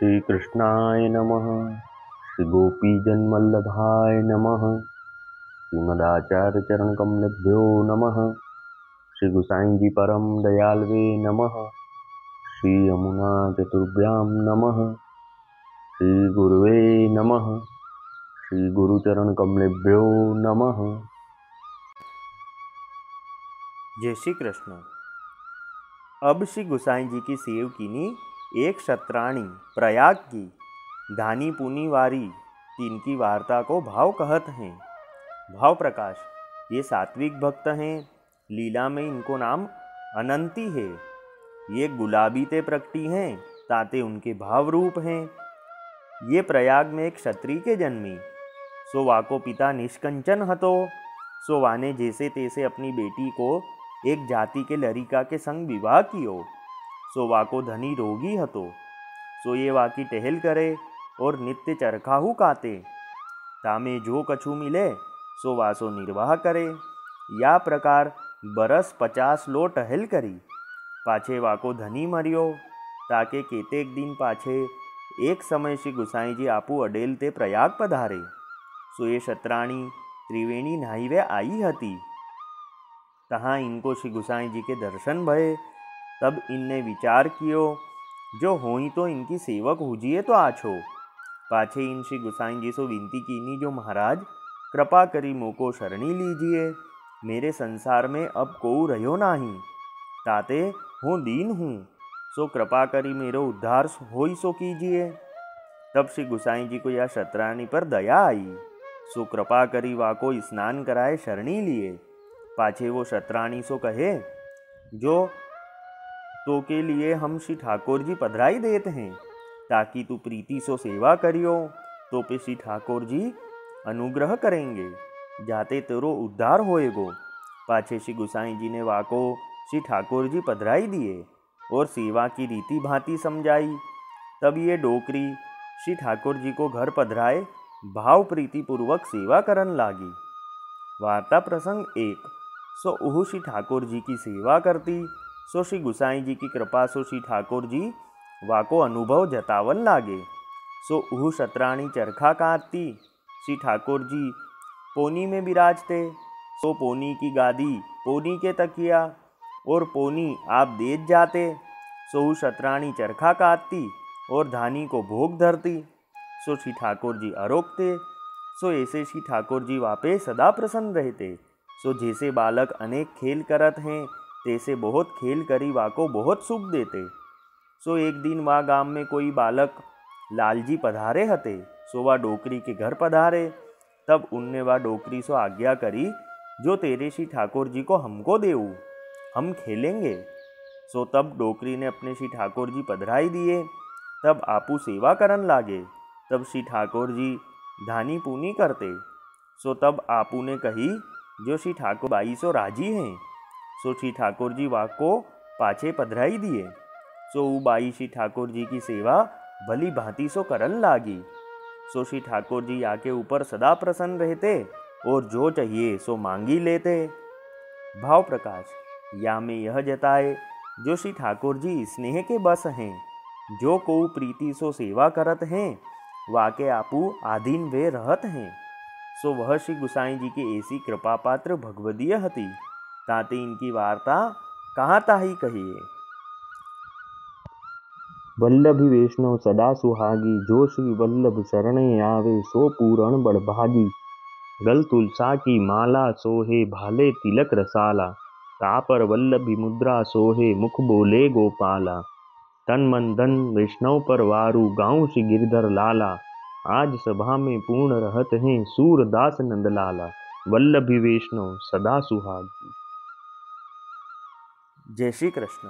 श्री कृष्णाय नमः। श्री गोपीजनवल्लभाय नमः। श्रीमदाचार्य चरण कमलेभ्यो नमः। श्री गुसाई जी परम दयालवे नमः। श्री यमुना चतुर्भ्यां नमः। श्री गुरुवे नमः। श्री गुरुचरण कमलेभ्यो नमः। जय श्री कृष्ण। अब श्री गुसाई जी की सेवकीनी एक क्षत्राणी प्रयाग की धानी पुनी वारी तीन की वार्ता को भाव कहत हैं। भाव प्रकाश, ये सात्विक भक्त हैं। लीला में इनको नाम अनंती है। ये गुलाबी ते प्रकटी हैं, ताते उनके भाव रूप हैं। ये प्रयाग में एक क्षत्रिय के जन्मी, सो वाको पिता निष्कंचन हतो। सो वाने जैसे तैसे अपनी बेटी को एक जाति के लड़िका के संग विवाह कियो। सो वाको धनी रोगी हतो। सो ये वाकी टहल करे और नित्य चरखाहू काते। तामे जो कछु मिले सो वासो निर्वाह करे। या प्रकार बरस 50 लो टहल करी। पाछे वाको धनी मरियो। ताके केतेक दिन पाछे एक समय श्री गुसाई जी आपू अडेल ते प्रयाग पधारे। सो ये क्षत्राणी त्रिवेणी नहाईवे आई हती। तहाँ इनको श्री गुसाई जी के दर्शन भये। तब इनने विचार कियो, जो होई तो इनकी सेवक हुजिए तो आछो। पाछे इन श्री गुसाई जी से विनती कीनी, जो महाराज कृपा करी मोको शरणी लीजिए। मेरे संसार में अब कोऊ रह्यो नाही, ताते हूँ दीन हूँ। सो कृपा करी मेरो उद्धार होई सो कीजिए। तब श्री गुसाई जी को यह क्षत्राणी पर दया आई। सो कृपा करी वाको स्नान कराए शरणी लिए। पाछे वो क्षत्राणी सो कहे, जो तो के लिए हम श्री ठाकुर जी पधराई देते हैं, ताकि तू प्रीति सो सेवा करियो। तो पे श्री ठाकुर जी अनुग्रह करेंगे, जाते तेरो उद्धार होएगो। पाछे श्री गुसाई जी ने वाको श्री ठाकुर जी पधराई दिए और सेवा की रीति भांति समझाई। तब ये डोकरी श्री ठाकुर जी को घर पधराए भाव प्रीति पूर्वक सेवा करन लागी। वार्ता प्रसंग 1। सो उहु श्री ठाकुर जी की सेवा करती। सो श्री गुसाई जी की कृपा सो श्री ठाकुर जी वाको अनुभव जतावन लागे। सो उहु क्षत्राणी चरखा काटती। श्री ठाकुर जी पोनी में विराजते। सो पोनी की गादी, पोनी के तकिया और पोनी आप देत जाते। सो उहु क्षत्राणी चरखा काटती और धानी को भोग धरती। सो श्री ठाकुर जी अरोकते। सो ऐसे श्री ठाकुर जी वापे सदा प्रसन्न रहते। सो जैसे बालक अनेक खेल करत हैं, तैसे बहुत खेल करी वाको बहुत सुख देते। सो एक दिन वा गांव में कोई बालक लालजी पधारे हते। सो वा डोकरी के घर पधारे। तब उनने वा डोकरी सो आज्ञा करी, जो तेरे श्री ठाकुर जी को हमको देऊ, हम खेलेंगे। सो तब डोकरी ने अपने श्री ठाकुर जी पधराई दिए। तब आपू सेवा करन लागे। तब श्री ठाकुर जी धानी पूनी करते। सो तब आपू ने कही, जो श्री ठाकुर बाई सो राजी हैं। सो श्री ठाकुर जी वाको पाछे पधराई दिए। सो ऊ बाई श्री ठाकुर जी की सेवा भली भांति सो करन लागी। सो श्री ठाकुर जी आके ऊपर सदा प्रसन्न रहते और जो चाहिए सो मांगी लेते। भाव प्रकाश, या में यह जताए, जो श्री ठाकुर जी स्नेह के बस हैं। जो को प्रीति सो सेवा करत हैं, वाके आपू आधीन वे रहत हैं। सो वह श्री गुसाई जी की ऐसी कृपा पात्र भगवदीय हती, ताते इनकी वार्ता कहाँ ताही कहिए। वल्लभी वैष्णव सदा सुहागी, जो श्री वल्लभ शरणे आवे सो पूरण बड़भागी। गल तुलसा की माला सोहे भाले तिलक रसाला। तापर वल्लभी मुद्रा सोहे मुख बोले गोपाला। तन मन धन वैष्णव पर वारू गाँव श्री गिरधर लाला। आज सभा में पूर्ण रहत हैं सूरदास नंदलाला। वल्लभी वैष्णव सदा सुहागी। जय श्री कृष्ण।